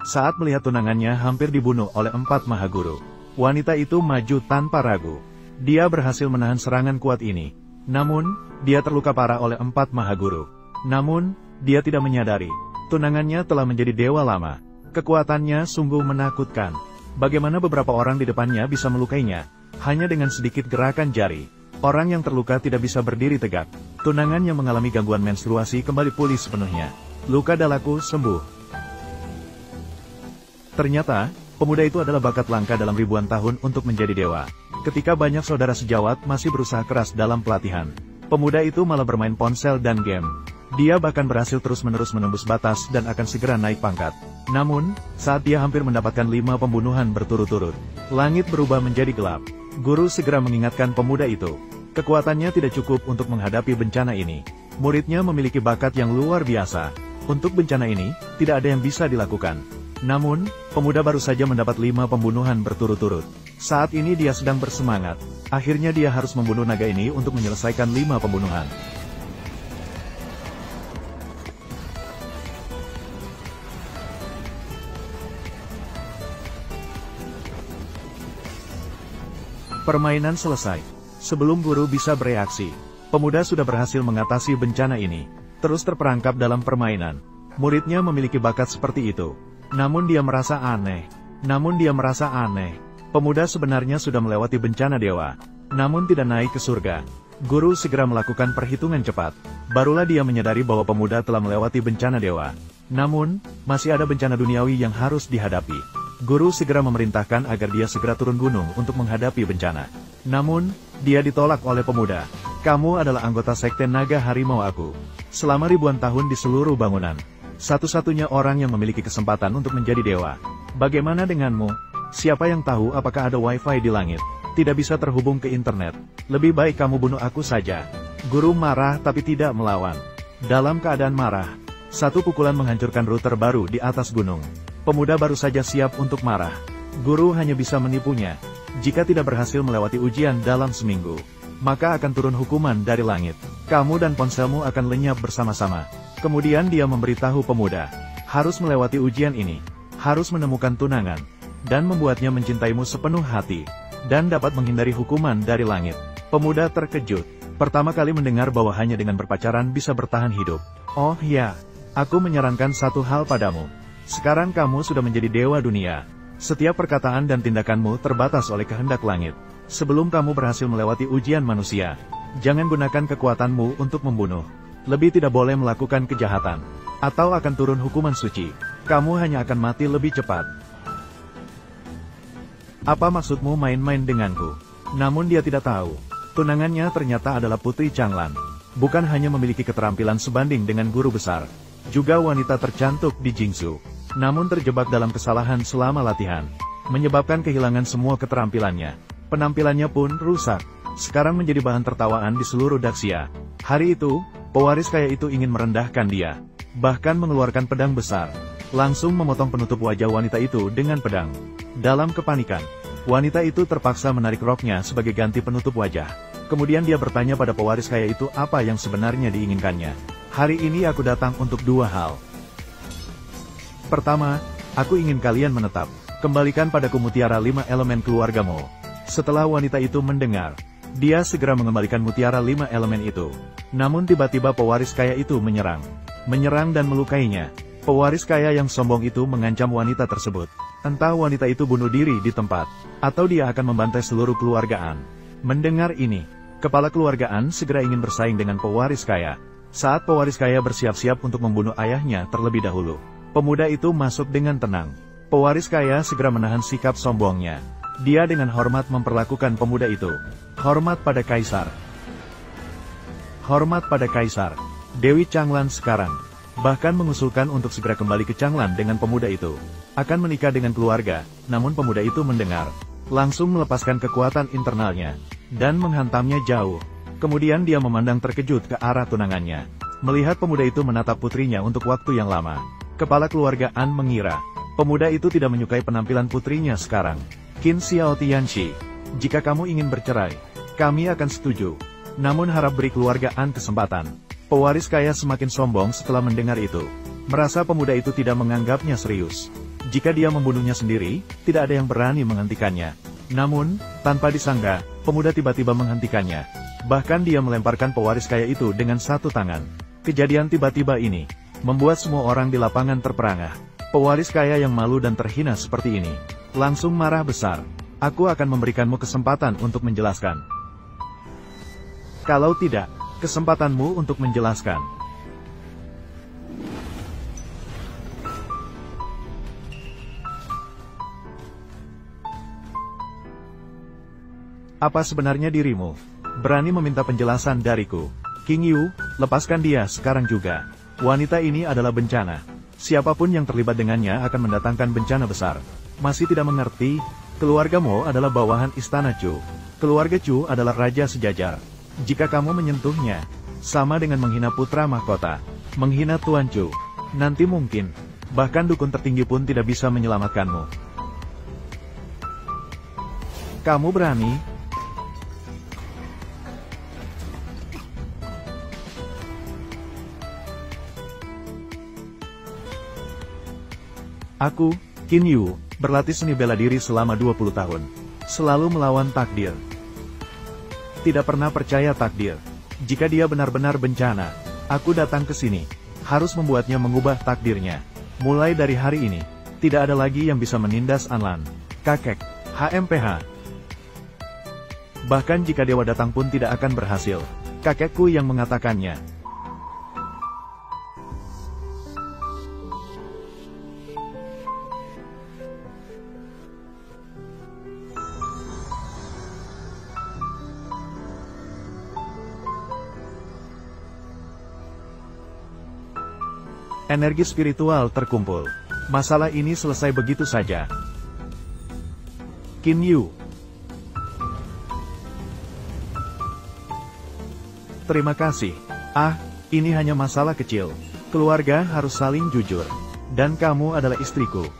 Saat melihat tunangannya hampir dibunuh oleh 4 Mahaguru, wanita itu maju tanpa ragu. Dia berhasil menahan serangan kuat ini. Namun, dia terluka parah oleh 4 Mahaguru. Namun, dia tidak menyadari, tunangannya telah menjadi dewa lama. Kekuatannya sungguh menakutkan. Bagaimana beberapa orang di depannya bisa melukainya, hanya dengan sedikit gerakan jari. Orang yang terluka tidak bisa berdiri tegak. Tunangan yang mengalami gangguan menstruasi kembali pulih sepenuhnya. Luka dalaku sembuh. Ternyata, pemuda itu adalah bakat langka dalam ribuan tahun untuk menjadi dewa. Ketika banyak saudara sejawat masih berusaha keras dalam pelatihan, pemuda itu malah bermain ponsel dan game. Dia bahkan berhasil terus-menerus menembus batas dan akan segera naik pangkat. Namun, saat dia hampir mendapatkan 5 pembunuhan berturut-turut, langit berubah menjadi gelap. Guru segera mengingatkan pemuda itu. Kekuatannya tidak cukup untuk menghadapi bencana ini. Muridnya memiliki bakat yang luar biasa. Untuk bencana ini, tidak ada yang bisa dilakukan. Namun, pemuda baru saja mendapat 5 pembunuhan berturut-turut. Saat ini dia sedang bersemangat. Akhirnya dia harus membunuh naga ini untuk menyelesaikan 5 pembunuhan. Permainan selesai. Sebelum guru bisa bereaksi, pemuda sudah berhasil mengatasi bencana ini. Terus terperangkap dalam permainan. Muridnya memiliki bakat seperti itu. Namun dia merasa aneh. Pemuda sebenarnya sudah melewati bencana dewa, namun tidak naik ke surga. Guru segera melakukan perhitungan cepat. Barulah dia menyadari bahwa pemuda telah melewati bencana dewa. Namun, masih ada bencana duniawi yang harus dihadapi. Guru segera memerintahkan agar dia segera turun gunung untuk menghadapi bencana. Namun, dia ditolak oleh pemuda. Kamu adalah anggota sekte naga harimau aku. Selama ribuan tahun di seluruh bangunan, satu-satunya orang yang memiliki kesempatan untuk menjadi dewa. Bagaimana denganmu? Siapa yang tahu apakah ada wifi di langit? Tidak bisa terhubung ke internet. Lebih baik kamu bunuh aku saja. Guru marah tapi tidak melawan. Dalam keadaan marah, satu pukulan menghancurkan router baru di atas gunung. Pemuda baru saja siap untuk marah. Guru hanya bisa menipunya. Jika tidak berhasil melewati ujian dalam seminggu, maka akan turun hukuman dari langit. Kamu dan ponselmu akan lenyap bersama-sama. Kemudian dia memberitahu pemuda, harus melewati ujian ini, harus menemukan tunangan, dan membuatnya mencintaimu sepenuh hati, dan dapat menghindari hukuman dari langit. Pemuda terkejut, pertama kali mendengar bahwa hanya dengan berpacaran bisa bertahan hidup. Oh ya, aku menyarankan satu hal padamu. Sekarang kamu sudah menjadi dewa dunia. Setiap perkataan dan tindakanmu terbatas oleh kehendak langit. Sebelum kamu berhasil melewati ujian manusia, jangan gunakan kekuatanmu untuk membunuh. Lebih tidak boleh melakukan kejahatan, atau akan turun hukuman suci. Kamu hanya akan mati lebih cepat. Apa maksudmu main-main denganku? Namun dia tidak tahu. Tunangannya ternyata adalah Putri Changlan. Bukan hanya memiliki keterampilan sebanding dengan guru besar, juga wanita tercantik di Jingsu. Namun terjebak dalam kesalahan selama latihan, menyebabkan kehilangan semua keterampilannya. Penampilannya pun rusak. Sekarang menjadi bahan tertawaan di seluruh Daxia. Hari itu, pewaris kaya itu ingin merendahkan dia, bahkan mengeluarkan pedang besar, langsung memotong penutup wajah wanita itu dengan pedang. Dalam kepanikan, wanita itu terpaksa menarik roknya sebagai ganti penutup wajah. Kemudian dia bertanya pada pewaris kaya itu apa yang sebenarnya diinginkannya. Hari ini aku datang untuk 2 hal. Pertama, aku ingin kalian menetap. Kembalikan padaku mutiara 5 elemen keluargamu. Setelah wanita itu mendengar, dia segera mengembalikan mutiara 5 elemen itu. Namun tiba-tiba pewaris kaya itu menyerang dan melukainya. Pewaris kaya yang sombong itu mengancam wanita tersebut. Entah wanita itu bunuh diri di tempat, atau dia akan membantai seluruh keluargaan. Mendengar ini, kepala keluargaan segera ingin bersaing dengan pewaris kaya. Saat pewaris kaya bersiap-siap untuk membunuh ayahnya terlebih dahulu, pemuda itu masuk dengan tenang. Pewaris kaya segera menahan sikap sombongnya. Dia dengan hormat memperlakukan pemuda itu. Hormat pada kaisar. Hormat pada kaisar. Dewi Changlan sekarang bahkan mengusulkan untuk segera kembali ke Changlan dengan pemuda itu. Akan menikah dengan keluarga, namun pemuda itu mendengar, langsung melepaskan kekuatan internalnya, dan menghantamnya jauh. Kemudian dia memandang terkejut ke arah tunangannya. Melihat pemuda itu menatap putrinya untuk waktu yang lama, kepala keluargaan mengira, pemuda itu tidak menyukai penampilan putrinya sekarang. Qin Xiao Tianxi, jika kamu ingin bercerai, kami akan setuju. Namun harap beri keluargaan kesempatan. Pewaris kaya semakin sombong setelah mendengar itu. Merasa pemuda itu tidak menganggapnya serius. Jika dia membunuhnya sendiri, tidak ada yang berani menghentikannya. Namun, tanpa disangka, pemuda tiba-tiba menghentikannya. Bahkan dia melemparkan pewaris kaya itu dengan satu tangan. Kejadian tiba-tiba ini membuat semua orang di lapangan terperangah. Pewaris kaya yang malu dan terhina seperti ini langsung marah besar. Aku akan memberikanmu kesempatan untuk menjelaskan. Kalau tidak, kesempatanmu untuk menjelaskan. Apa sebenarnya dirimu? Berani meminta penjelasan dariku. King Yu, lepaskan dia sekarang juga. Wanita ini adalah bencana. Siapapun yang terlibat dengannya akan mendatangkan bencana besar. Masih tidak mengerti? Keluargamu adalah bawahan istana Chu. Keluarga Chu adalah raja sejajar. Jika kamu menyentuhnya, sama dengan menghina putra mahkota, menghina Tuan Chu. Nanti mungkin, bahkan dukun tertinggi pun tidak bisa menyelamatkanmu. Kamu berani? Aku, Qin Yu, berlatih seni bela diri selama 20 tahun. Selalu melawan takdir. Tidak pernah percaya takdir. Jika dia benar-benar bencana, aku datang ke sini. Harus membuatnya mengubah takdirnya. Mulai dari hari ini, tidak ada lagi yang bisa menindas Anlan. Kakek, HMPH. Bahkan jika dewa datang pun tidak akan berhasil. Kakekku yang mengatakannya. Energi spiritual terkumpul. Masalah ini selesai begitu saja. Qin Yu. Terima kasih. Ah, ini hanya masalah kecil. Keluarga harus saling jujur. Dan kamu adalah istriku.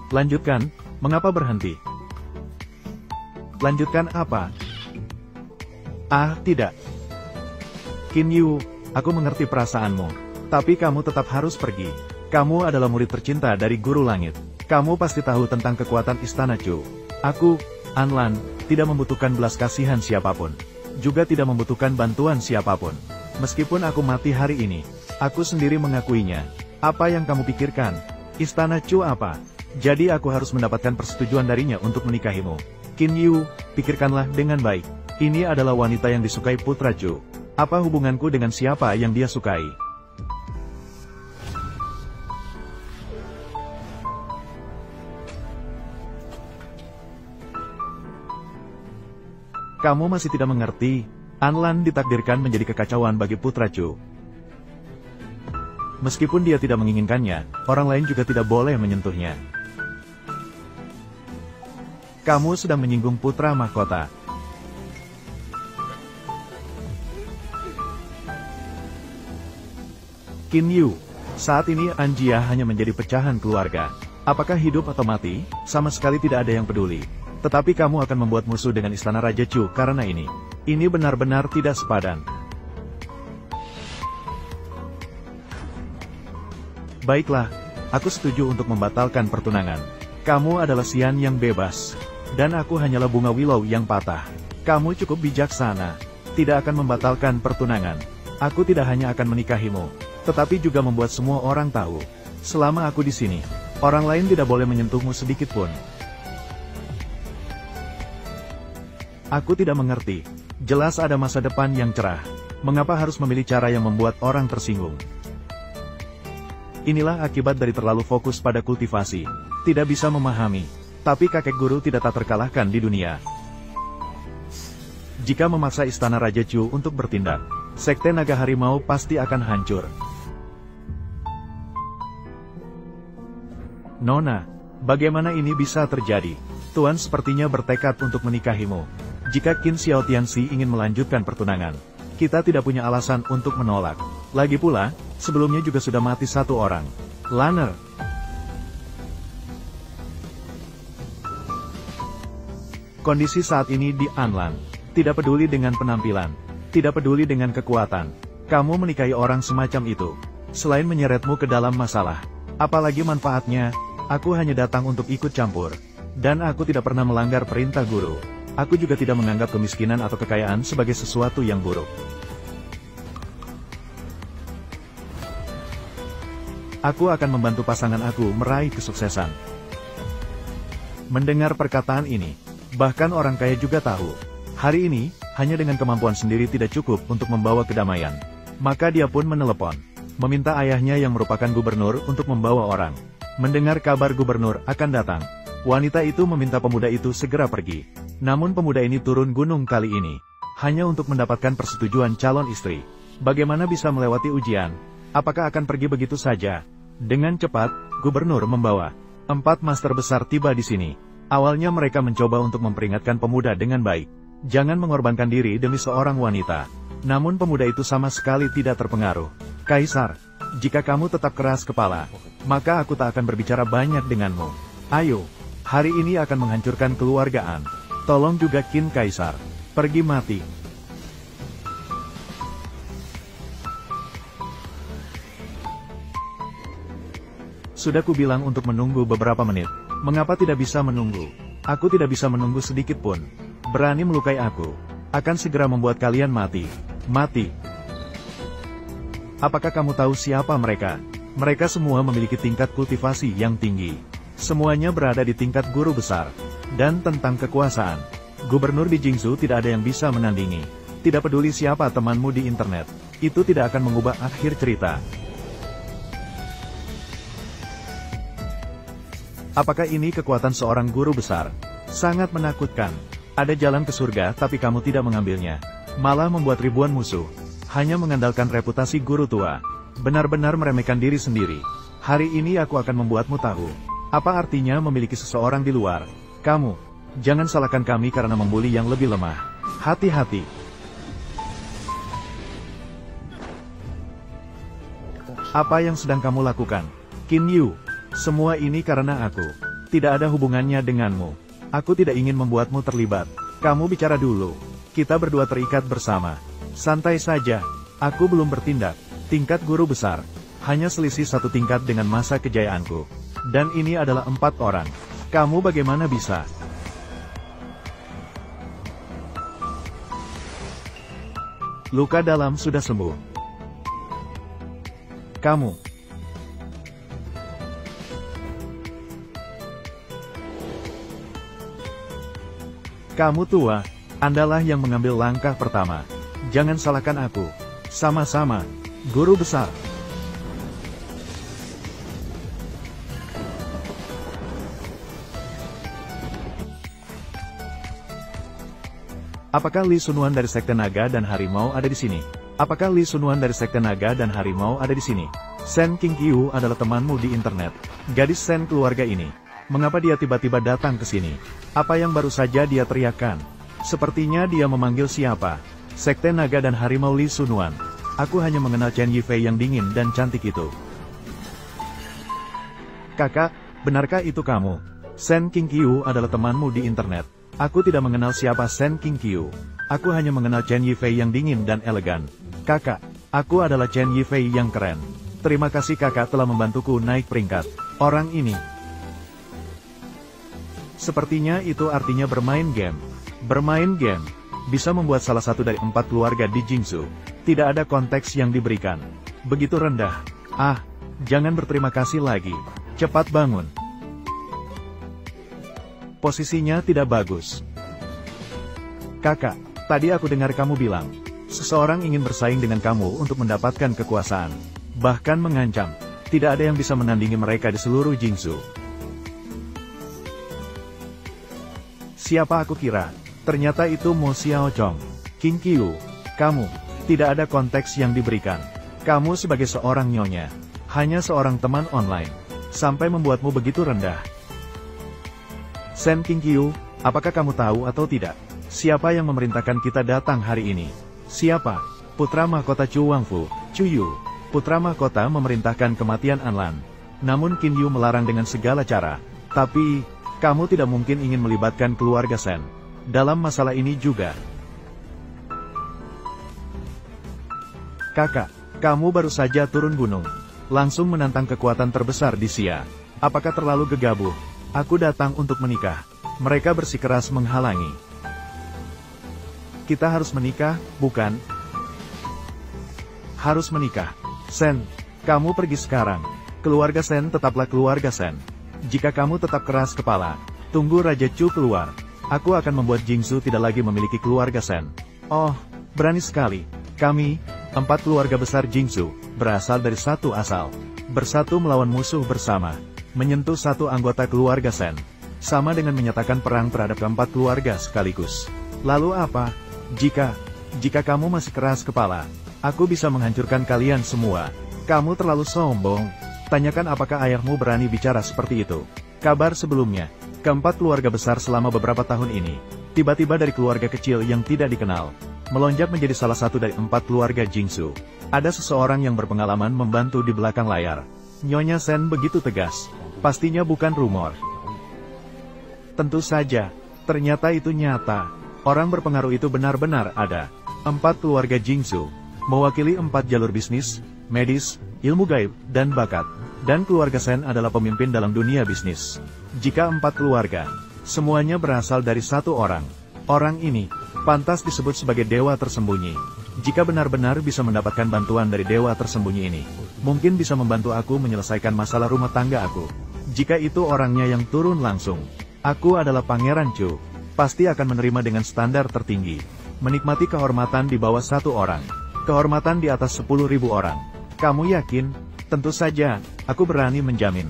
Lanjutkan, mengapa berhenti? Lanjutkan apa? Ah, tidak. Qin Yu, aku mengerti perasaanmu. Tapi kamu tetap harus pergi. Kamu adalah murid tercinta dari Guru Langit. Kamu pasti tahu tentang kekuatan Istana Chu. Aku, Anlan, tidak membutuhkan belas kasihan siapapun. Juga tidak membutuhkan bantuan siapapun. Meskipun aku mati hari ini, aku sendiri mengakuinya. Apa yang kamu pikirkan? Istana Chu apa? Jadi aku harus mendapatkan persetujuan darinya untuk menikahimu. Qin Yu, pikirkanlah dengan baik. Ini adalah wanita yang disukai Putra Chu. Apa hubunganku dengan siapa yang dia sukai? Kamu masih tidak mengerti? Anlan ditakdirkan menjadi kekacauan bagi Putra Chu. Meskipun dia tidak menginginkannya, orang lain juga tidak boleh menyentuhnya. Kamu sedang menyinggung putra mahkota. Qin Yu, saat ini Anjia hanya menjadi pecahan keluarga. Apakah hidup atau mati, sama sekali tidak ada yang peduli. Tetapi kamu akan membuat musuh dengan Istana Raja Chu karena ini. Ini benar-benar tidak sepadan. Baiklah, aku setuju untuk membatalkan pertunangan. Kamu adalah Xian yang bebas. Dan aku hanyalah bunga willow yang patah. Kamu cukup bijaksana. Tidak akan membatalkan pertunangan. Aku tidak hanya akan menikahimu, tetapi juga membuat semua orang tahu. Selama aku di sini, orang lain tidak boleh menyentuhmu sedikit pun. Aku tidak mengerti. Jelas ada masa depan yang cerah. Mengapa harus memilih cara yang membuat orang tersinggung? Inilah akibat dari terlalu fokus pada kultivasi. Tidak bisa memahami. Tapi kakek guru tidak tak terkalahkan di dunia. Jika memaksa Istana Raja Chu untuk bertindak, Sekte Naga Harimau pasti akan hancur. Nona, bagaimana ini bisa terjadi? Tuan sepertinya bertekad untuk menikahimu. Jika Qin Xiao Tianxi ingin melanjutkan pertunangan, kita tidak punya alasan untuk menolak. Lagi pula, sebelumnya juga sudah mati satu orang. Lanner. Kondisi saat ini di Anlan, tidak peduli dengan penampilan, tidak peduli dengan kekuatan. Kamu menikahi orang semacam itu. Selain menyeretmu ke dalam masalah, apalagi manfaatnya? Aku hanya datang untuk ikut campur. Dan aku tidak pernah melanggar perintah guru. Aku juga tidak menganggap kemiskinan atau kekayaan sebagai sesuatu yang buruk. Aku akan membantu pasangan aku meraih kesuksesan. Mendengar perkataan ini, bahkan orang kaya juga tahu. Hari ini, hanya dengan kemampuan sendiri tidak cukup untuk membawa kedamaian. Maka dia pun menelepon, meminta ayahnya yang merupakan gubernur untuk membawa orang. Mendengar kabar gubernur akan datang, wanita itu meminta pemuda itu segera pergi. Namun pemuda ini turun gunung kali ini, hanya untuk mendapatkan persetujuan calon istri. Bagaimana bisa melewati ujian? Apakah akan pergi begitu saja? Dengan cepat, gubernur membawa 4 master besar tiba di sini. Awalnya mereka mencoba untuk memperingatkan pemuda dengan baik. Jangan mengorbankan diri demi seorang wanita. Namun pemuda itu sama sekali tidak terpengaruh. Kaisar, jika kamu tetap keras kepala, maka aku tak akan berbicara banyak denganmu. Ayo, hari ini akan menghancurkan keluargaan. Tolong juga Kin Kaisar, pergi mati. Sudah kubilang untuk menunggu beberapa menit. Mengapa tidak bisa menunggu? Aku tidak bisa menunggu sedikit pun. Berani melukai aku, akan segera membuat kalian mati. Mati. Apakah kamu tahu siapa mereka? Mereka semua memiliki tingkat kultivasi yang tinggi. Semuanya berada di tingkat guru besar. Dan tentang kekuasaan, gubernur di Jingzhou tidak ada yang bisa menandingi. Tidak peduli siapa temanmu di internet, itu tidak akan mengubah akhir cerita. Apakah ini kekuatan seorang guru besar? Sangat menakutkan. Ada jalan ke surga tapi kamu tidak mengambilnya. Malah membuat ribuan musuh. Hanya mengandalkan reputasi guru tua. Benar-benar meremehkan diri sendiri. Hari ini aku akan membuatmu tahu. Apa artinya memiliki seseorang di luar? Kamu, jangan salahkan kami karena membuli yang lebih lemah. Hati-hati. Apa yang sedang kamu lakukan? Qin Yu, semua ini karena aku. Tidak ada hubungannya denganmu. Aku tidak ingin membuatmu terlibat. Kamu bicara dulu. Kita berdua terikat bersama. Santai saja. Aku belum bertindak. Tingkat guru besar. Hanya selisih 1 tingkat dengan masa kejayaanku. Dan ini adalah 4 orang. Kamu bagaimana bisa? Luka dalam sudah sembuh. Kamu. Kamu tua. Andalah yang mengambil langkah pertama. Jangan salahkan aku. Sama-sama. Guru besar. Apakah Li Sunwan dari Sekte Naga dan Harimau ada di sini? Apakah Li Sunwan dari Sekte Naga dan Harimau ada di sini? Sen Qingqiu adalah temanmu di internet. Gadis Sen keluarga ini. Mengapa dia tiba-tiba datang ke sini? Apa yang baru saja dia teriakkan? Sepertinya dia memanggil siapa? Sekte Naga dan Harimau Li Sunwan. Aku hanya mengenal Chen Yifei yang dingin dan cantik itu. Kakak, benarkah itu kamu? Sen Qingqiu adalah temanmu di internet. Aku tidak mengenal siapa Sen Qingqiu. Aku hanya mengenal Chen Yifei yang dingin dan elegan. Kakak, aku adalah Chen Yifei yang keren. Terima kasih kakak telah membantuku naik peringkat. Orang ini. Sepertinya itu artinya bermain game. Bermain game. Bisa membuat salah satu dari 4 keluarga di Jingzhou. Tidak ada konteks yang diberikan. Begitu rendah. Ah, jangan berterima kasih lagi. Cepat bangun. Posisinya tidak bagus. Kakak, tadi aku dengar kamu bilang, seseorang ingin bersaing dengan kamu untuk mendapatkan kekuasaan. Bahkan mengancam, tidak ada yang bisa menandingi mereka di seluruh Jingzhou. Siapa aku kira? Ternyata itu Mo Xiaozhong. Qingqiu, kamu, tidak ada konteks yang diberikan. Kamu sebagai seorang nyonya, hanya seorang teman online, sampai membuatmu begitu rendah. Sen Qingqiu, apakah kamu tahu atau tidak? Siapa yang memerintahkan kita datang hari ini? Siapa? Putra mahkota Chu Wangfu, Chu Yu. Putra mahkota memerintahkan kematian Anlan. Namun Qin Yu melarang dengan segala cara. Tapi, kamu tidak mungkin ingin melibatkan keluarga Sen dalam masalah ini juga. Kakak, kamu baru saja turun gunung. Langsung menantang kekuatan terbesar di Xia. Apakah terlalu gegabah? Aku datang untuk menikah. Mereka bersikeras menghalangi. Kita harus menikah, bukan? Harus menikah. Sen, kamu pergi sekarang. Keluarga Sen tetaplah keluarga Sen. Jika kamu tetap keras kepala, tunggu Raja Chu keluar. Aku akan membuat Jingsu tidak lagi memiliki keluarga Sen. Oh, berani sekali. Kami, 4 keluarga besar Jingsu, berasal dari satu asal. Bersatu melawan musuh bersama. Menyentuh satu anggota keluarga Sen. Sama dengan menyatakan perang terhadap 4 keluarga sekaligus. Lalu apa? Jika kamu masih keras kepala, aku bisa menghancurkan kalian semua. Kamu terlalu sombong. Tanyakan apakah ayahmu berani bicara seperti itu. Kabar sebelumnya, 4 keluarga besar selama beberapa tahun ini, tiba-tiba dari keluarga kecil yang tidak dikenal, melonjak menjadi salah satu dari 4 keluarga Jingsu. Ada seseorang yang berpengalaman membantu di belakang layar. Nyonya Sen begitu tegas. Pastinya bukan rumor. Tentu saja, ternyata itu nyata. Orang berpengaruh itu benar-benar ada. 4 keluarga Jingsu, mewakili 4 jalur bisnis, medis, ilmu gaib, dan bakat. Dan keluarga Sen adalah pemimpin dalam dunia bisnis. Jika 4 keluarga, semuanya berasal dari satu orang. Orang ini, pantas disebut sebagai dewa tersembunyi. Jika benar-benar bisa mendapatkan bantuan dari dewa tersembunyi ini, mungkin bisa membantu aku menyelesaikan masalah rumah tangga aku. Jika itu orangnya yang turun langsung, aku adalah Pangeran Chu. Pasti akan menerima dengan standar tertinggi. Menikmati kehormatan di bawah satu orang. Kehormatan di atas 10.000 orang. Kamu yakin? Tentu saja, aku berani menjamin.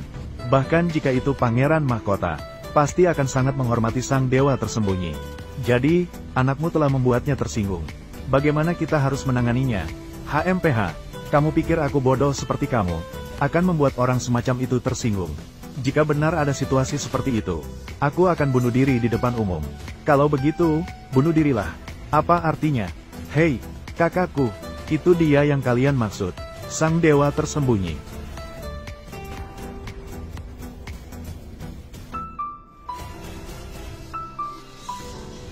Bahkan jika itu pangeran mahkota, pasti akan sangat menghormati sang dewa tersembunyi. Jadi, anakmu telah membuatnya tersinggung. Bagaimana kita harus menanganinya? HMPH, kamu pikir aku bodoh seperti kamu? Akan membuat orang semacam itu tersinggung. Jika benar ada situasi seperti itu, aku akan bunuh diri di depan umum. Kalau begitu, bunuh dirilah. Apa artinya? Hei, kakakku, itu dia yang kalian maksud. Sang dewa tersembunyi.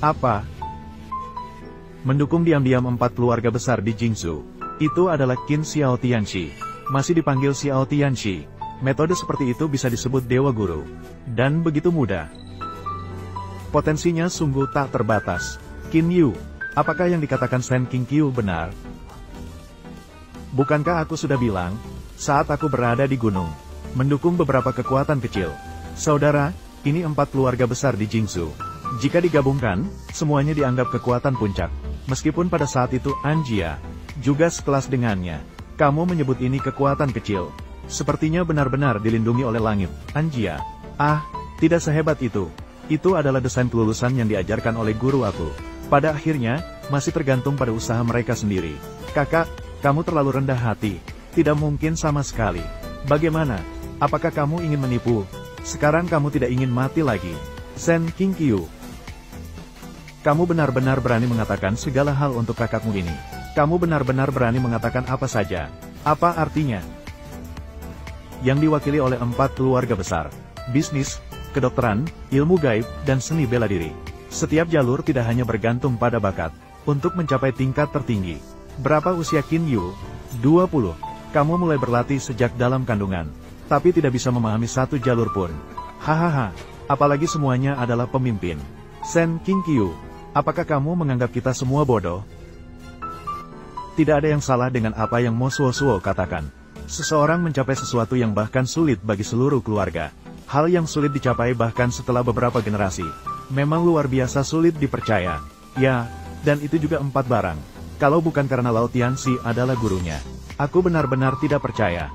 Apa? Mendukung diam-diam 4 keluarga besar di Jingsu. Itu adalah Qin Xiao Tianxi. Masih dipanggil Xiao Tianxi. Metode seperti itu bisa disebut Dewa Guru. Dan begitu mudah. Potensinya sungguh tak terbatas. Qin Yu, apakah yang dikatakan Sen King Qiu benar? Bukankah aku sudah bilang, saat aku berada di gunung, mendukung beberapa kekuatan kecil. Saudara, ini 4 keluarga besar di Jingsu. Jika digabungkan, semuanya dianggap kekuatan puncak. Meskipun pada saat itu Anjia juga sekelas dengannya. Kamu menyebut ini kekuatan kecil. Sepertinya benar-benar dilindungi oleh langit, Anjia. Ah, tidak sehebat itu. Itu adalah desain kelulusan yang diajarkan oleh guru aku. Pada akhirnya, masih tergantung pada usaha mereka sendiri. Kakak, kamu terlalu rendah hati. Tidak mungkin sama sekali. Bagaimana? Apakah kamu ingin menipu? Sekarang kamu tidak ingin mati lagi. Sen King Qiu. Kamu benar-benar berani mengatakan segala hal untuk kakakmu ini. Kamu benar-benar berani mengatakan apa saja. Apa artinya? Yang diwakili oleh 4 keluarga besar. Bisnis, kedokteran, ilmu gaib, dan seni bela diri. Setiap jalur tidak hanya bergantung pada bakat. Untuk mencapai tingkat tertinggi. Berapa usia Qin Yu? 20. Kamu mulai berlatih sejak dalam kandungan. Tapi tidak bisa memahami satu jalur pun. Hahaha, apalagi semuanya adalah pemimpin. Sen King Qiu, apakah kamu menganggap kita semua bodoh? Tidak ada yang salah dengan apa yang Mo Suo katakan. Seseorang mencapai sesuatu yang bahkan sulit bagi seluruh keluarga. Hal yang sulit dicapai bahkan setelah beberapa generasi. Memang luar biasa sulit dipercaya. Ya, dan itu juga 4 barang. Kalau bukan karena Lao Tianxi adalah gurunya. Aku benar-benar tidak percaya.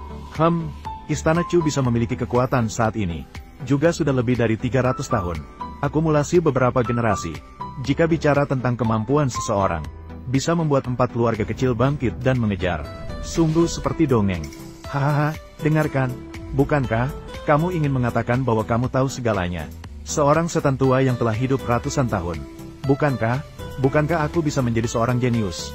Istana Chu bisa memiliki kekuatan saat ini. Juga sudah lebih dari 300 tahun. Akumulasi beberapa generasi. Jika bicara tentang kemampuan seseorang, bisa membuat 4 keluarga kecil bangkit dan mengejar. Sungguh seperti dongeng. Hahaha, dengarkan. Bukankah kamu ingin mengatakan bahwa kamu tahu segalanya? Seorang setan tua yang telah hidup ratusan tahun. Bukankah aku bisa menjadi seorang jenius?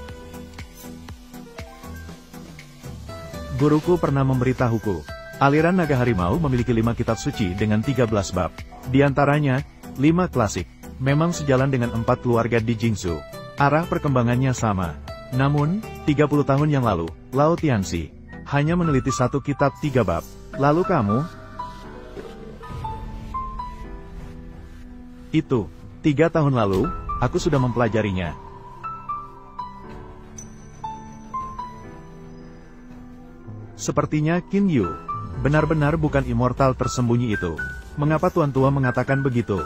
Guruku pernah memberitahuku. Aliran naga harimau memiliki 5 kitab suci dengan 13 bab. Di antaranya, 5 klasik. Memang sejalan dengan 4 keluarga di Jingsu. Arah perkembangannya sama. Namun, 30 tahun yang lalu, Lao Tianxi hanya meneliti satu kitab 3 bab. Lalu kamu? Itu, 3 tahun lalu, aku sudah mempelajarinya. Sepertinya Qin Yu benar-benar bukan immortal tersembunyi itu. Mengapa Tuan Tua mengatakan begitu?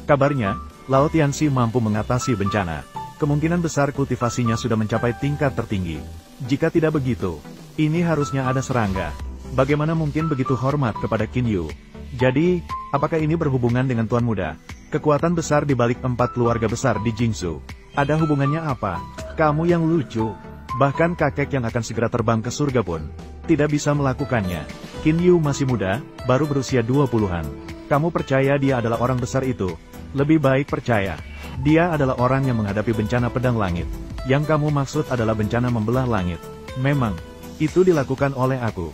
Kabarnya, Lao Tianxi mampu mengatasi bencana. Kemungkinan besar kultivasinya sudah mencapai tingkat tertinggi. Jika tidak begitu, ini harusnya ada serangga. Bagaimana mungkin begitu hormat kepada Qin Yu? Jadi, apakah ini berhubungan dengan Tuan Muda? Kekuatan besar di balik 4 keluarga besar di Jingsu. Ada hubungannya apa? Kamu yang lucu. Bahkan kakek yang akan segera terbang ke surga pun tidak bisa melakukannya. Qin Yu masih muda, baru berusia 20-an. Kamu percaya dia adalah orang besar itu? Lebih baik percaya. Dia adalah orang yang menghadapi bencana pedang langit. Yang kamu maksud adalah bencana membelah langit. Memang, itu dilakukan oleh aku.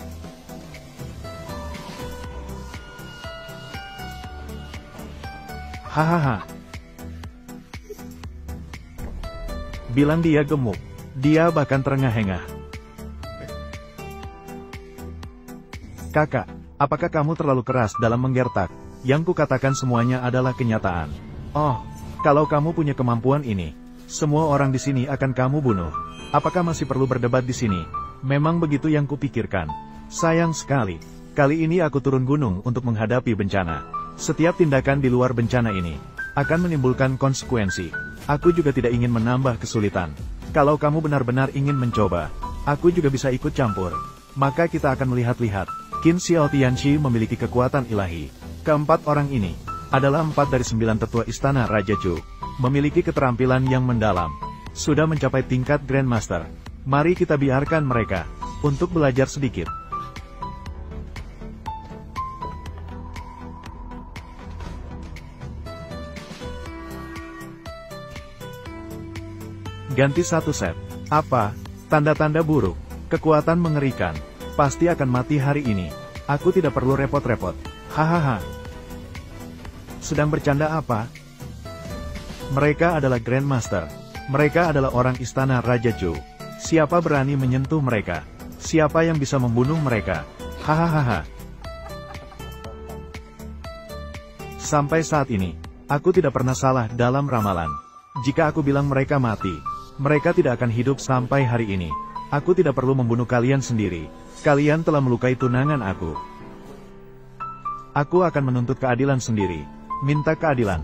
Hahaha. Bilang dia gemuk. Dia bahkan terengah-engah. Kakak, apakah kamu terlalu keras dalam menggertak? Yang kukatakan semuanya adalah kenyataan. Oh, kalau kamu punya kemampuan ini, semua orang di sini akan kamu bunuh. Apakah masih perlu berdebat di sini? Memang begitu yang kupikirkan. Sayang sekali, kali ini aku turun gunung untuk menghadapi bencana. Setiap tindakan di luar bencana ini akan menimbulkan konsekuensi. Aku juga tidak ingin menambah kesulitan. Kalau kamu benar-benar ingin mencoba, aku juga bisa ikut campur. Maka kita akan melihat-lihat. Qin Xiao Tianxi memiliki kekuatan ilahi. Keempat orang ini adalah 4 dari 9 tetua istana Raja Zhou. Memiliki keterampilan yang mendalam. Sudah mencapai tingkat Grandmaster. Mari kita biarkan mereka untuk belajar sedikit. Ganti satu set. Apa? Tanda-tanda buruk. Kekuatan mengerikan. Pasti akan mati hari ini. Aku tidak perlu repot-repot. Hahaha. Sedang bercanda apa? Mereka adalah Grandmaster. Mereka adalah orang istana Raja Zhou. Siapa berani menyentuh mereka? Siapa yang bisa membunuh mereka? Hahaha. Sampai saat ini, aku tidak pernah salah dalam ramalan. Jika aku bilang mereka mati, mereka tidak akan hidup sampai hari ini. Aku tidak perlu membunuh kalian sendiri. Kalian telah melukai tunangan aku. Aku akan menuntut keadilan sendiri. Minta keadilan.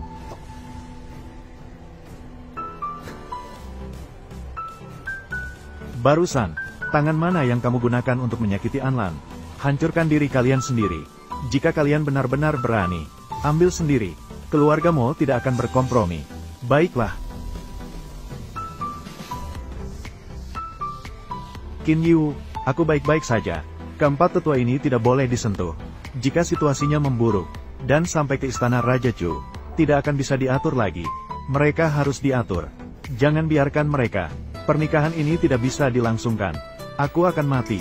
Barusan, tangan mana yang kamu gunakan untuk menyakiti Anlan? Hancurkan diri kalian sendiri. Jika kalian benar-benar berani, ambil sendiri. Keluargamu tidak akan berkompromi. Baiklah. Qin Yu, aku baik-baik saja. Keempat tetua ini tidak boleh disentuh. Jika situasinya memburuk, dan sampai ke istana Raja Zhou, tidak akan bisa diatur lagi. Mereka harus diatur. Jangan biarkan mereka. Pernikahan ini tidak bisa dilangsungkan. Aku akan mati.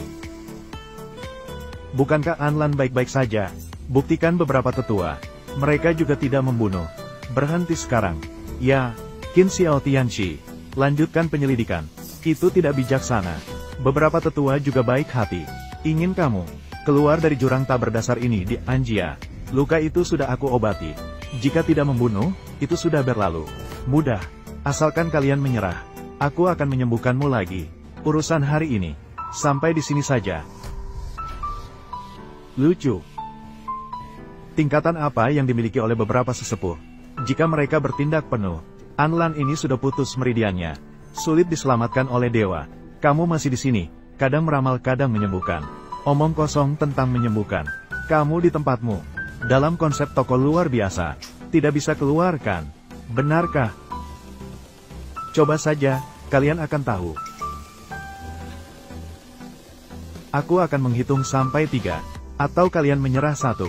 Bukankah Anlan baik-baik saja? Buktikan beberapa tetua. Mereka juga tidak membunuh. Berhenti sekarang. Ya, Qin Xiao Tianxi. Lanjutkan penyelidikan. Itu tidak bijaksana. Beberapa tetua juga baik hati. Ingin kamu keluar dari jurang tak berdasar ini di Anjia. Luka itu sudah aku obati. Jika tidak membunuh, itu sudah berlalu. Mudah. Asalkan kalian menyerah. Aku akan menyembuhkanmu lagi. Urusan hari ini. Sampai di sini saja. Lucu. Tingkatan apa yang dimiliki oleh beberapa sesepuh? Jika mereka bertindak penuh, Anlan ini sudah putus meridiannya. Sulit diselamatkan oleh dewa. Kamu masih di sini, kadang meramal kadang menyembuhkan. Omong kosong tentang menyembuhkan. Kamu di tempatmu. Dalam konsep toko luar biasa. Tidak bisa keluarkan. Benarkah? Coba saja, kalian akan tahu. Aku akan menghitung sampai 3. Atau kalian menyerah 1.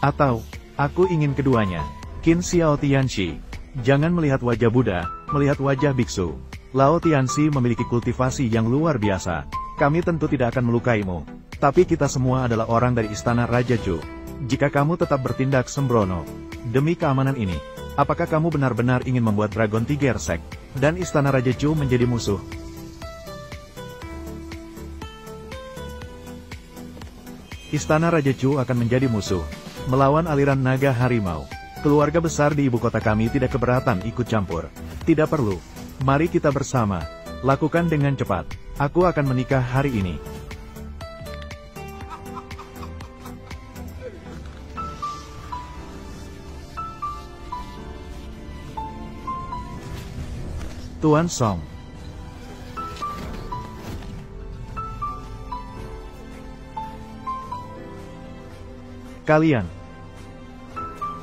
Atau, aku ingin keduanya. Qin Xiao Tianxi. Jangan melihat wajah Buddha, melihat wajah biksu. Lao Tianxi memiliki kultivasi yang luar biasa. Kami tentu tidak akan melukaimu. Tapi kita semua adalah orang dari istana Raja Zhou. Jika kamu tetap bertindak sembrono, demi keamanan ini, Apakah kamu benar-benar ingin membuat Dragon Tiger Sect dan Istana Raja Chu menjadi musuh? Istana Raja Chu akan menjadi musuh melawan aliran naga harimau. Keluarga besar di ibu kota kami tidak keberatan ikut campur. Tidak perlu. Mari kita bersama. Lakukan dengan cepat. Aku akan menikah hari ini. Tuan Song. Kalian.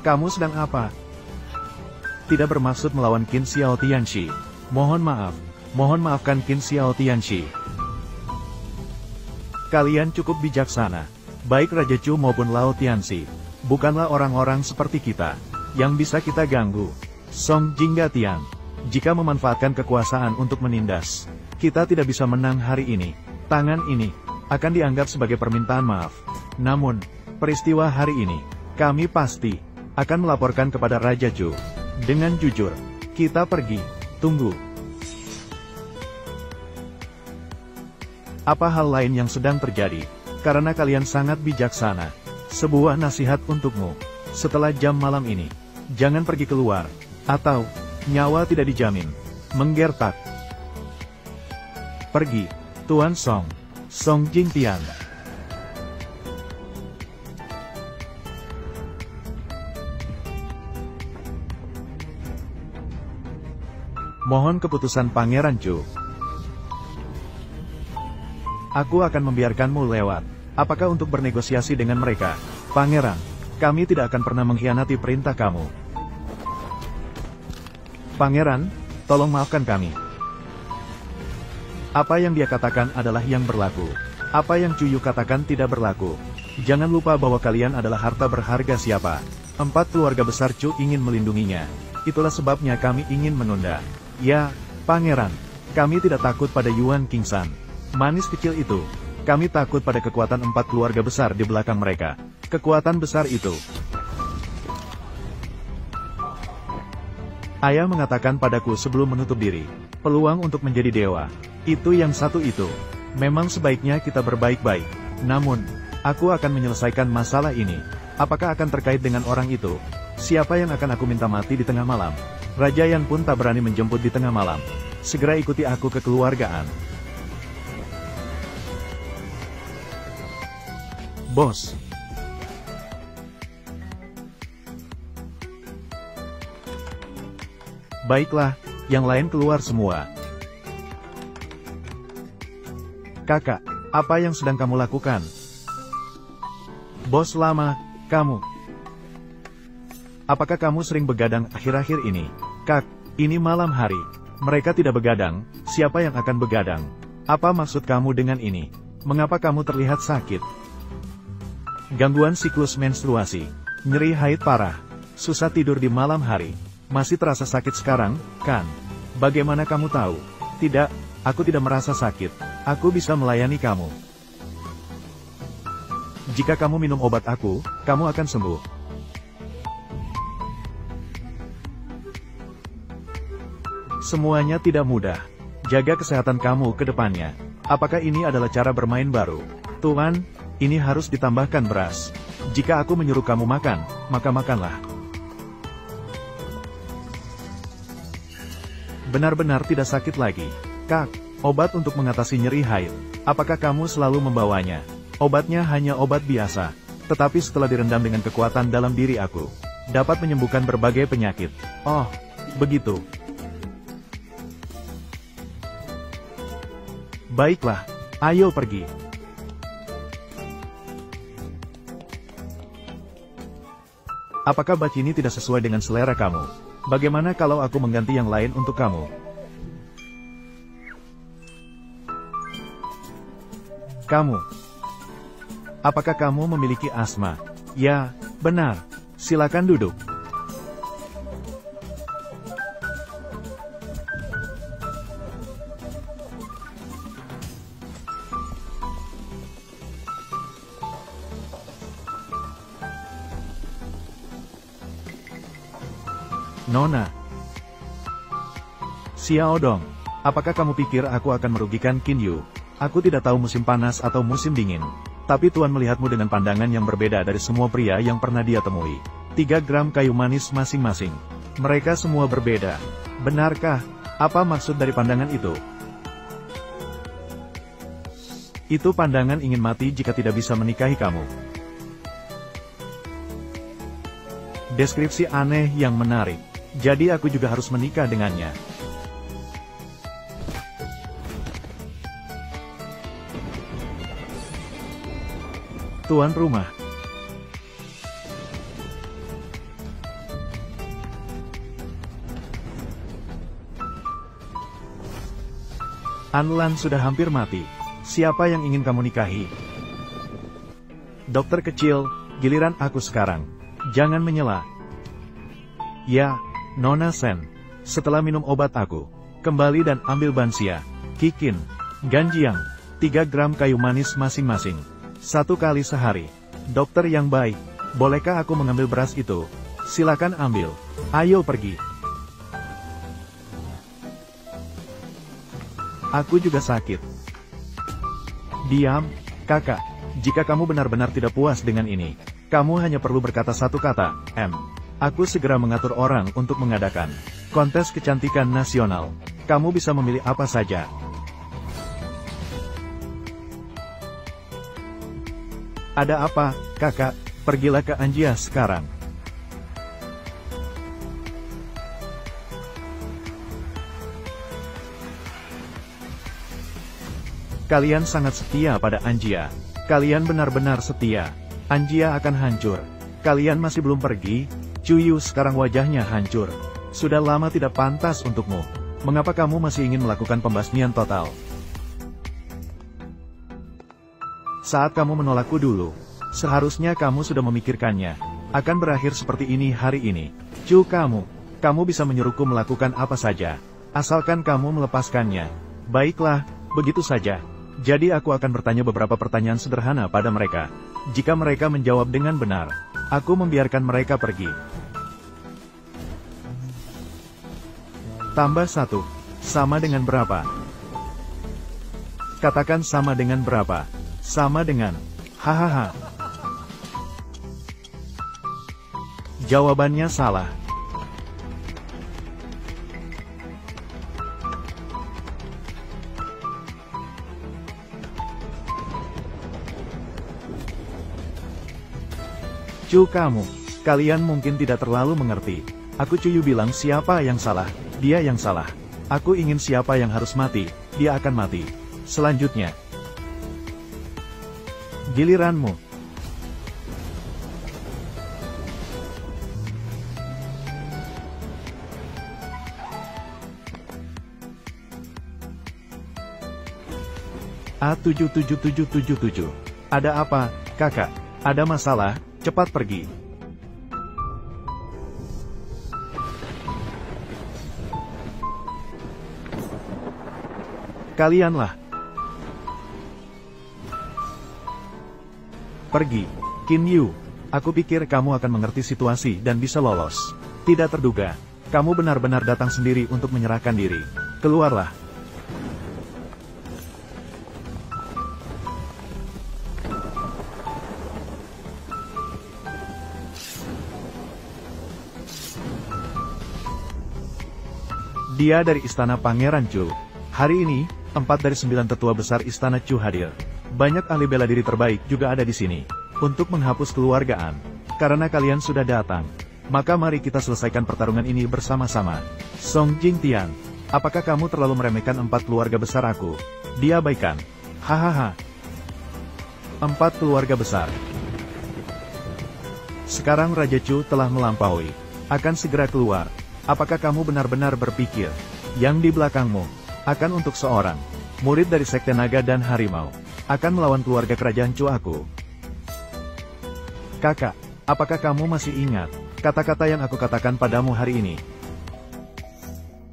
Kamu sedang apa? Tidak bermaksud melawan Qin Xiao Tianxi. Mohon maaf. Mohon maafkan Qin Xiao Tianxi. Kalian cukup bijaksana. Baik Raja Chu maupun Lao Tianxi. Bukanlah orang-orang seperti kita yang bisa kita ganggu. Song Jinggatian. Jika memanfaatkan kekuasaan untuk menindas, kita tidak bisa menang hari ini. Tangan ini akan dianggap sebagai permintaan maaf. Namun, peristiwa hari ini, kami pasti akan melaporkan kepada Raja Chu. Dengan jujur, kita pergi. Tunggu. Apa hal lain yang sedang terjadi? Karena kalian sangat bijaksana. Sebuah nasihat untukmu. Setelah jam malam ini, jangan pergi keluar. Atau nyawa tidak dijamin. Menggertak. Pergi, Tuan Song. Song Jingtian. Mohon keputusan Pangeran Chu. Aku akan membiarkanmu lewat. Apakah untuk bernegosiasi dengan mereka? Pangeran, kami tidak akan pernah mengkhianati perintah kamu. Pangeran, tolong maafkan kami. Apa yang dia katakan adalah yang berlaku. Apa yang Chuyu katakan tidak berlaku. Jangan lupa bahwa kalian adalah harta berharga siapa. 4 keluarga besar Chu ingin melindunginya. Itulah sebabnya kami ingin menunda. Ya, Pangeran, kami tidak takut pada Yuan Kingsan. Manis kecil itu. Kami takut pada kekuatan 4 keluarga besar di belakang mereka. Kekuatan besar itu. Ayah mengatakan padaku sebelum menutup diri, peluang untuk menjadi dewa, itu yang satu itu. Memang sebaiknya kita berbaik-baik. Namun, aku akan menyelesaikan masalah ini. Apakah akan terkait dengan orang itu? Siapa yang akan aku minta mati di tengah malam? Raja Yan pun tak berani menjemput di tengah malam. Segera ikuti aku ke kekeluargaan. Bos. Baiklah, yang lain keluar semua. Kakak, apa yang sedang kamu lakukan? Bos lama, kamu. Apakah kamu sering begadang akhir-akhir ini? Kak, ini malam hari. Mereka tidak begadang, siapa yang akan begadang? Apa maksud kamu dengan ini? Mengapa kamu terlihat sakit? Gangguan siklus menstruasi, nyeri haid parah, susah tidur di malam hari. Masih terasa sakit sekarang, kan? Bagaimana kamu tahu? Tidak, aku tidak merasa sakit. Aku bisa melayani kamu. Jika kamu minum obat aku, kamu akan sembuh. Semuanya tidak mudah. Jaga kesehatan kamu ke depannya. Apakah ini adalah cara bermain baru? Tuan, ini harus ditambahkan beras. Jika aku menyuruh kamu makan, maka makanlah. Benar-benar tidak sakit lagi. Kak, obat untuk mengatasi nyeri haid. Apakah kamu selalu membawanya? Obatnya hanya obat biasa. Tetapi setelah direndam dengan kekuatan dalam diri aku, dapat menyembuhkan berbagai penyakit. Oh, begitu. Baiklah, ayo pergi. Apakah baju ini tidak sesuai dengan selera kamu? Bagaimana kalau aku mengganti yang lain untuk kamu? Kamu. Apakah kamu memiliki asma? Ya, benar. Silakan duduk. Nona. Xiao Dong, apakah kamu pikir aku akan merugikan Qin Yu? Aku tidak tahu musim panas atau musim dingin. Tapi Tuan melihatmu dengan pandangan yang berbeda dari semua pria yang pernah dia temui. 3 gram kayu manis masing-masing. Mereka semua berbeda. Benarkah? Apa maksud dari pandangan itu? Itu pandangan ingin mati jika tidak bisa menikahi kamu. Deskripsi aneh yang menarik. Jadi aku juga harus menikah dengannya. Tuan rumah. Anlan sudah hampir mati. Siapa yang ingin kamu nikahi? Dokter kecil, giliran aku sekarang. Jangan menyela. Ya, Nona Sen. Setelah minum obat aku, kembali dan ambil Bansia, Kikin, Ganjiang, 3 gram kayu manis masing-masing. 1 kali sehari. Dokter yang baik, bolehkah aku mengambil beras itu? Silakan ambil. Ayo pergi. Aku juga sakit. Diam, kakak. Jika kamu benar-benar tidak puas dengan ini, kamu hanya perlu berkata satu kata, M. Aku segera mengatur orang untuk mengadakan kontes kecantikan nasional. Kamu bisa memilih apa saja. Ada apa, kakak? Pergilah ke Anjia sekarang. Kalian sangat setia pada Anjia. Kalian benar-benar setia. Anjia akan hancur. Kalian masih belum pergi? Cuyu sekarang wajahnya hancur. Sudah lama tidak pantas untukmu. Mengapa kamu masih ingin melakukan pembasmian total? Saat kamu menolakku dulu, seharusnya kamu sudah memikirkannya. Akan berakhir seperti ini hari ini. Kamu bisa menyuruhku melakukan apa saja. Asalkan kamu melepaskannya. Baiklah, begitu saja. Jadi aku akan bertanya beberapa pertanyaan sederhana pada mereka. Jika mereka menjawab dengan benar, aku membiarkan mereka pergi. Tambah 1. Sama dengan berapa? Katakan sama dengan berapa? Sama dengan. Hahaha. Jawabannya salah. Kalian mungkin tidak terlalu mengerti. Aku Cuyu bilang siapa yang salah, dia yang salah. Aku ingin siapa yang harus mati, dia akan mati. Selanjutnya. Giliranmu. A77777. Ada apa, kakak? Ada masalah? Cepat pergi. Kalianlah. Pergi. Qin Yu. Aku pikir kamu akan mengerti situasi dan bisa lolos. Tidak terduga. Kamu benar-benar datang sendiri untuk menyerahkan diri. Keluarlah. Dia dari Istana Pangeran Chu. Hari ini, 4 dari 9 tetua besar Istana Chu hadir. Banyak ahli bela diri terbaik juga ada di sini. Untuk menghapus keluargaan. Karena kalian sudah datang. Maka mari kita selesaikan pertarungan ini bersama-sama. Song Jingtian, apakah kamu terlalu meremehkan 4 keluarga besar aku? Diabaikan. Hahaha. 4 keluarga besar. Sekarang Raja Chu telah melampaui. Akan segera keluar. Apakah kamu benar-benar berpikir, yang di belakangmu, akan untuk seorang murid dari Sekte Naga dan Harimau, akan melawan keluarga kerajaan Chu aku? Kakak, apakah kamu masih ingat kata-kata yang aku katakan padamu hari ini?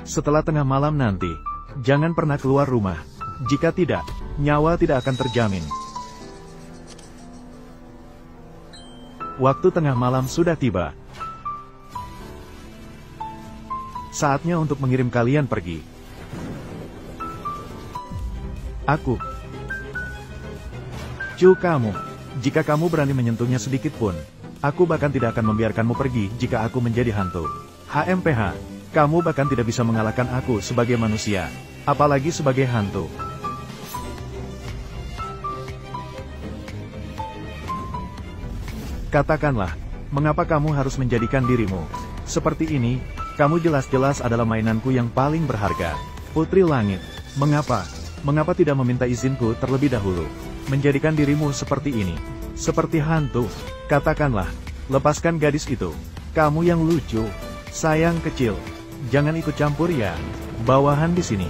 Setelah tengah malam nanti, jangan pernah keluar rumah. Jika tidak, nyawa tidak akan terjamin. Waktu tengah malam sudah tiba. Saatnya untuk mengirim kalian pergi. Aku. Cu kamu. Jika kamu berani menyentuhnya sedikit pun, aku bahkan tidak akan membiarkanmu pergi jika aku menjadi hantu. HMPH. Kamu bahkan tidak bisa mengalahkan aku sebagai manusia, apalagi sebagai hantu. Katakanlah, mengapa kamu harus menjadikan dirimu seperti ini? Kamu jelas-jelas adalah mainanku yang paling berharga. Putri Langit, mengapa? Mengapa tidak meminta izinku terlebih dahulu? Menjadikan dirimu seperti ini, seperti hantu. Katakanlah, lepaskan gadis itu. Kamu yang lucu, sayang kecil. Jangan ikut campur ya, bawahan di sini.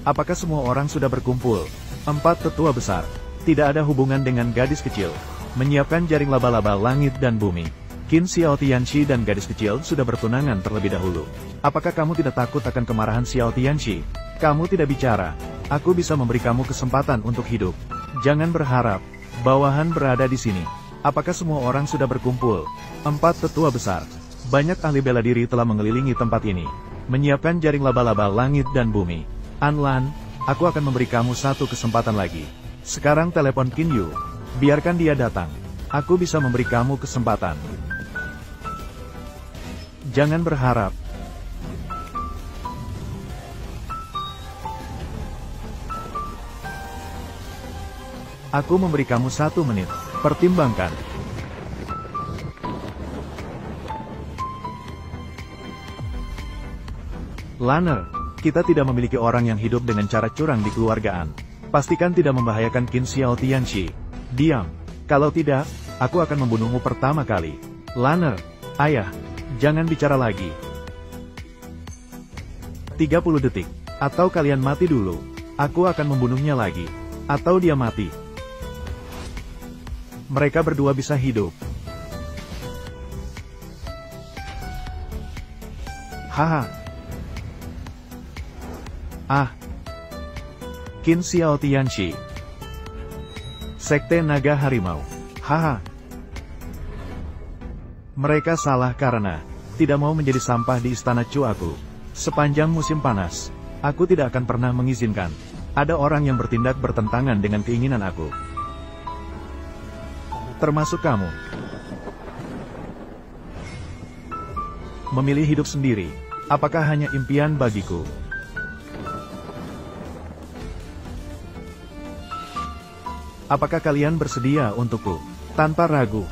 Apakah semua orang sudah berkumpul? 4 tetua besar, tidak ada hubungan dengan gadis kecil. Menyiapkan jaring laba-laba langit dan bumi. Qin Xiao Tianxi dan gadis kecil sudah bertunangan terlebih dahulu. Apakah kamu tidak takut akan kemarahan Xiao Tianxi? Kamu tidak bicara. Aku bisa memberi kamu kesempatan untuk hidup. Jangan berharap. Bawahan berada di sini. Apakah semua orang sudah berkumpul? 4 tetua besar. Banyak ahli bela diri telah mengelilingi tempat ini. Menyiapkan jaring laba-laba langit dan bumi. Anlan, aku akan memberi kamu satu kesempatan lagi. Sekarang telepon Qin Yu. Biarkan dia datang. Aku bisa memberi kamu kesempatan. Jangan berharap. Aku memberi kamu 1 menit. Pertimbangkan. Lanner, kita tidak memiliki orang yang hidup dengan cara curang di keluargaan. Pastikan tidak membahayakan Qin Xiao Tianxi. Diam. Kalau tidak, aku akan membunuhmu pertama kali. Lanner, ayah, jangan bicara lagi. 30 detik. Atau kalian mati dulu. Aku akan membunuhnya lagi. Atau dia mati. Mereka berdua bisa hidup. Haha. Ah. Qin Xiao Tianxi. Sekte Naga Harimau. Haha. Mereka salah karena tidak mau menjadi sampah di istana Chu aku. Sepanjang musim panas, aku tidak akan pernah mengizinkan ada orang yang bertindak bertentangan dengan keinginan aku. Termasuk kamu. Memilih hidup sendiri, apakah hanya impian bagiku? Apakah kalian bersedia untukku? Tanpa ragu.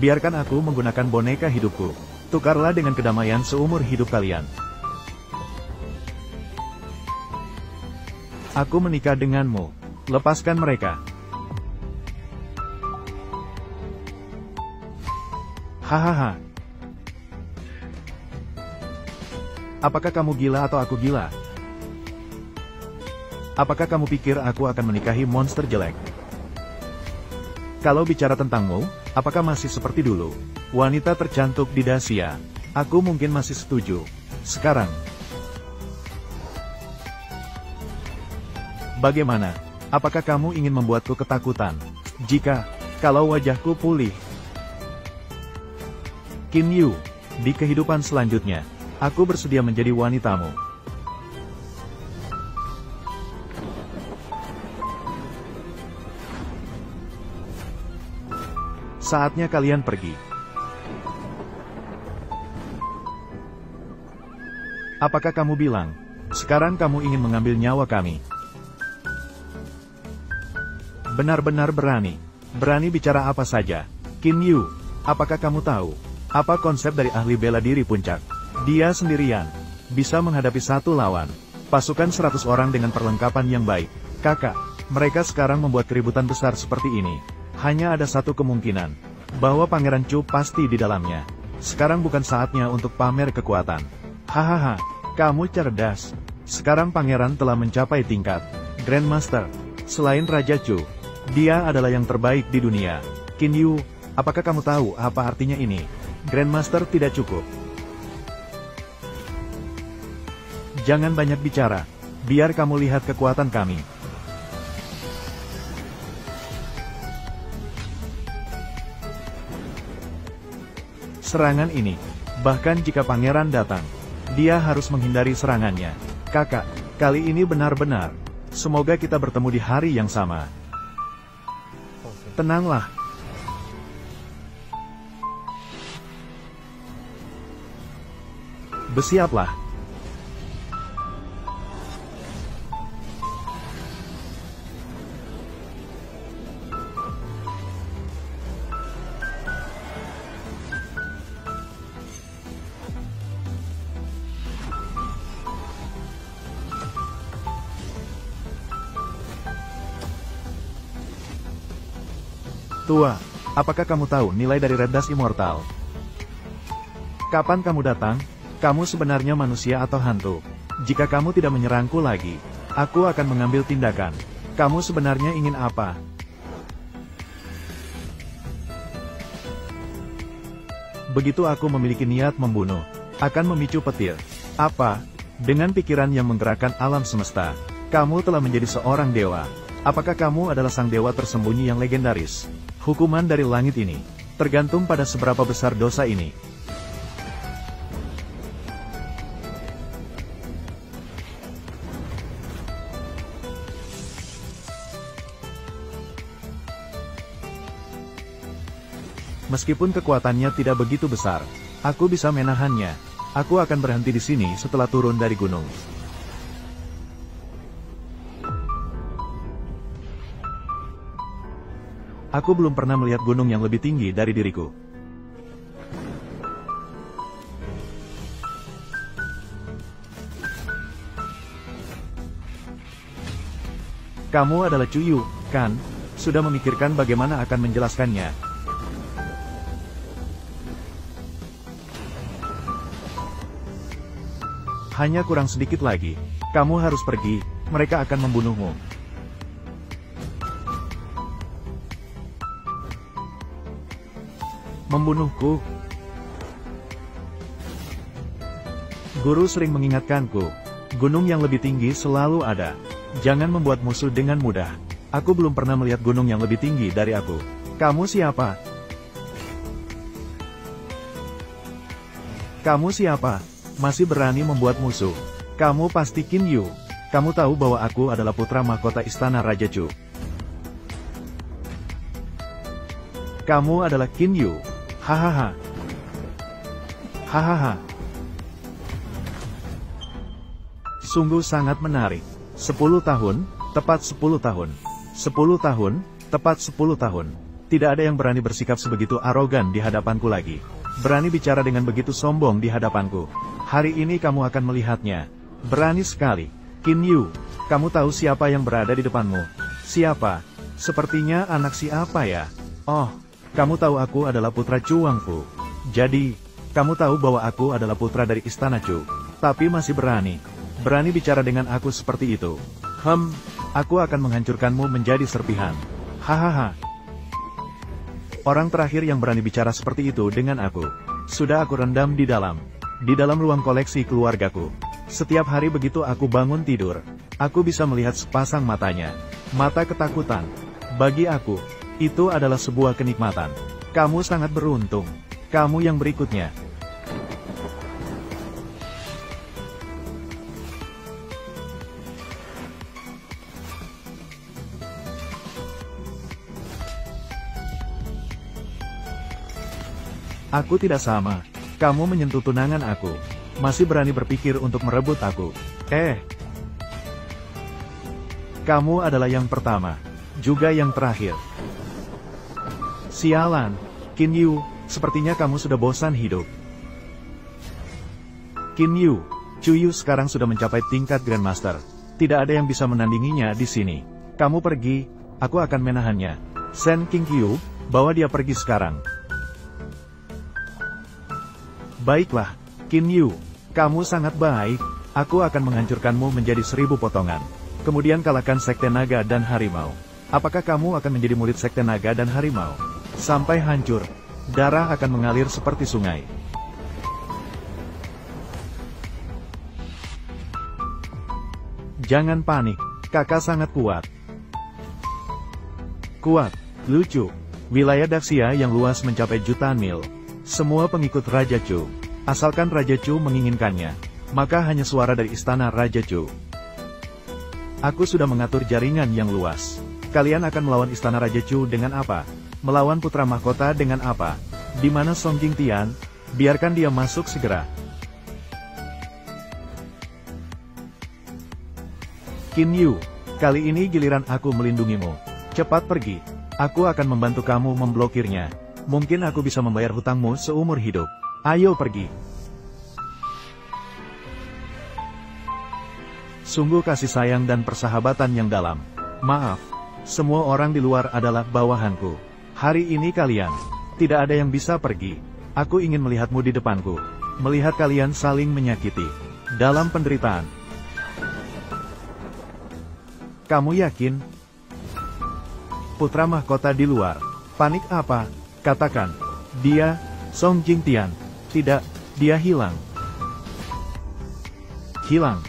Biarkan aku menggunakan boneka hidupku. Tukarlah dengan kedamaian seumur hidup kalian. Aku menikah denganmu. Lepaskan mereka. Hahaha. Apakah kamu gila atau aku gila? Apakah kamu pikir aku akan menikahi monster jelek? Kalau bicara tentangmu, apakah masih seperti dulu? Wanita tercantik di Dacia. Aku mungkin masih setuju. Sekarang. Bagaimana? Apakah kamu ingin membuatku ketakutan? Kalau wajahku pulih. Qin Yu, di kehidupan selanjutnya, aku bersedia menjadi wanitamu. Saatnya kalian pergi. Apakah kamu bilang, sekarang kamu ingin mengambil nyawa kami? Benar-benar berani. Berani bicara apa saja. Qin Yu, apakah kamu tahu apa konsep dari ahli bela diri puncak? Dia sendirian bisa menghadapi 1 lawan pasukan 100 orang dengan perlengkapan yang baik. Kakak, mereka sekarang membuat keributan besar seperti ini. Hanya ada satu kemungkinan, bahwa Pangeran Chu pasti di dalamnya. Sekarang bukan saatnya untuk pamer kekuatan. Hahaha, kamu cerdas. Sekarang Pangeran telah mencapai tingkat Grandmaster. Selain Raja Chu, dia adalah yang terbaik di dunia. Qin Yu, apakah kamu tahu apa artinya ini? Grandmaster tidak cukup. Jangan banyak bicara. Biar kamu lihat kekuatan kami. Serangan ini Bahkan jika pangeran datang, dia harus menghindari serangannya. Kakak, kali ini benar-benar. Semoga kita bertemu di hari yang sama. Tenanglah. Bersiaplah. Tua, apakah kamu tahu nilai dari Red Dust Immortal? Kapan kamu datang? Kamu sebenarnya manusia atau hantu? Jika kamu tidak menyerangku lagi, aku akan mengambil tindakan. Kamu sebenarnya ingin apa? Begitu aku memiliki niat membunuh, akan memicu petir. Apa? Dengan pikiran yang menggerakkan alam semesta, kamu telah menjadi seorang dewa. Apakah kamu adalah sang dewa tersembunyi yang legendaris? Hukuman dari langit ini tergantung pada seberapa besar dosa ini. Meskipun kekuatannya tidak begitu besar, aku bisa menahannya. Aku akan berhenti di sini setelah turun dari gunung. Aku belum pernah melihat gunung yang lebih tinggi dari diriku. Kamu adalah Chuyu, kan? Sudah memikirkan bagaimana akan menjelaskannya? Hanya kurang sedikit lagi. Kamu harus pergi, mereka akan membunuhmu. Membunuhku? Guru sering mengingatkanku, gunung yang lebih tinggi selalu ada. Jangan membuat musuh dengan mudah. Aku belum pernah melihat gunung yang lebih tinggi dari aku. Kamu siapa? Kamu siapa? Masih berani membuat musuh? Kamu pasti Qin Yu. Kamu tahu bahwa aku adalah putra mahkota istana Raja Chu. Kamu adalah Qin Yu. Hahaha. Hahaha. Sungguh sangat menarik. 10 tahun, tepat 10 tahun. 10 tahun, tepat 10 tahun. Tidak ada yang berani bersikap sebegitu arogan di hadapanku lagi. Berani bicara dengan begitu sombong di hadapanku. Hari ini kamu akan melihatnya. Berani sekali. Qin Yu, kamu tahu siapa yang berada di depanmu? Siapa? Sepertinya anak siapa ya? Oh. Kamu tahu aku adalah putra Chu Wangfu. Jadi, kamu tahu bahwa aku adalah putra dari istana Chu. Tapi masih berani bicara dengan aku seperti itu. Aku akan menghancurkanmu menjadi serpihan. Hahaha. Orang terakhir yang berani bicara seperti itu dengan aku. Sudah aku rendam di dalam ruang koleksi keluargaku. Setiap hari begitu aku bangun tidur, aku bisa melihat sepasang matanya. Mata ketakutan. Bagi aku, itu adalah sebuah kenikmatan. Kamu sangat beruntung. Kamu yang berikutnya. Aku tidak sama. Kamu menyentuh tunangan aku. Masih berani berpikir untuk merebut aku. Kamu adalah yang pertama. Juga yang terakhir. Sialan, Qin Yu, sepertinya kamu sudah bosan hidup. Qin Yu, Chuyu sekarang sudah mencapai tingkat Grandmaster. Tidak ada yang bisa menandinginya di sini. Kamu pergi, aku akan menahannya. Shen Qingqiu, bawa dia pergi sekarang. Baiklah, Qin Yu, kamu sangat baik. Aku akan menghancurkanmu menjadi 1000 potongan. Kemudian kalahkan Sekte Naga dan Harimau. Apakah kamu akan menjadi murid Sekte Naga dan Harimau? Sampai hancur, darah akan mengalir seperti sungai. Jangan panik, kakak sangat kuat. Kuat, lucu. Wilayah Daxia yang luas mencapai jutaan mil. Semua pengikut Raja Chu. Asalkan Raja Chu menginginkannya, maka hanya suara dari istana Raja Chu. Aku sudah mengatur jaringan yang luas. Kalian akan melawan istana Raja Chu dengan apa? Melawan putra mahkota dengan apa? Di mana Song Jingtian? Biarkan dia masuk segera. Qin Yu, kali ini giliran aku melindungimu. Cepat pergi. Aku akan membantu kamu memblokirnya. Mungkin aku bisa membayar hutangmu seumur hidup. Ayo pergi. Sungguh kasih sayang dan persahabatan yang dalam. Maaf, semua orang di luar adalah bawahanku. Hari ini kalian tidak ada yang bisa pergi. Aku ingin melihatmu di depanku. Melihat kalian saling menyakiti dalam penderitaan. Kamu yakin? Putra mahkota di luar. Panik apa? Katakan. Dia, Song Jingtian. Tidak, dia hilang. Hilang.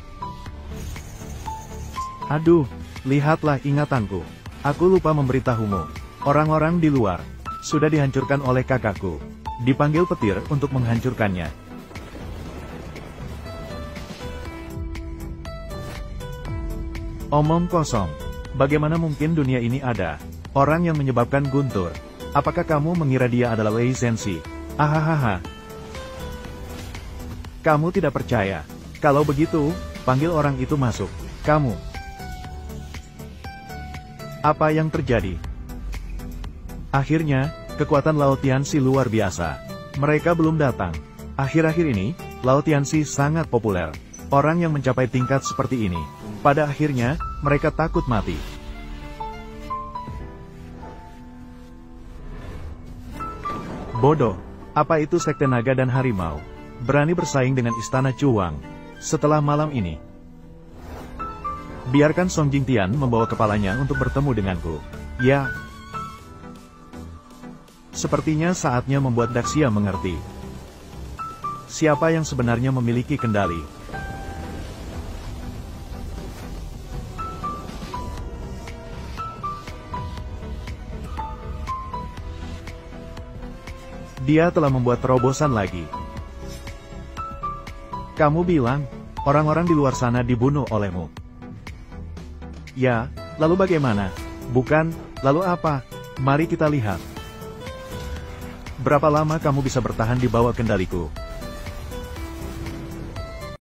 Aduh, lihatlah ingatanku. Aku lupa memberitahumu. Orang-orang di luar sudah dihancurkan oleh kakakku. Dipanggil petir untuk menghancurkannya. Omong kosong. Bagaimana mungkin dunia ini ada orang yang menyebabkan guntur? Apakah kamu mengira dia adalah Wei Zhenxi? Ahahaha. Kamu tidak percaya. Kalau begitu, panggil orang itu masuk. Kamu. Apa yang terjadi? Akhirnya, kekuatan Lao Tianxi luar biasa. Mereka belum datang. Akhir-akhir ini, Lao Tianxi sangat populer. Orang yang mencapai tingkat seperti ini, pada akhirnya, mereka takut mati. Bodoh. Apa itu Sekte Naga dan Harimau? Berani bersaing dengan Istana Chuang. Setelah malam ini, biarkan Song Jingtian membawa kepalanya untuk bertemu denganku. Ya. Sepertinya saatnya membuat Daxia mengerti siapa yang sebenarnya memiliki kendali. Dia telah membuat terobosan lagi. Kamu bilang, orang-orang di luar sana dibunuh olehmu. Ya, lalu bagaimana? Bukan, lalu apa? Mari kita lihat. Berapa lama kamu bisa bertahan di bawah kendaliku?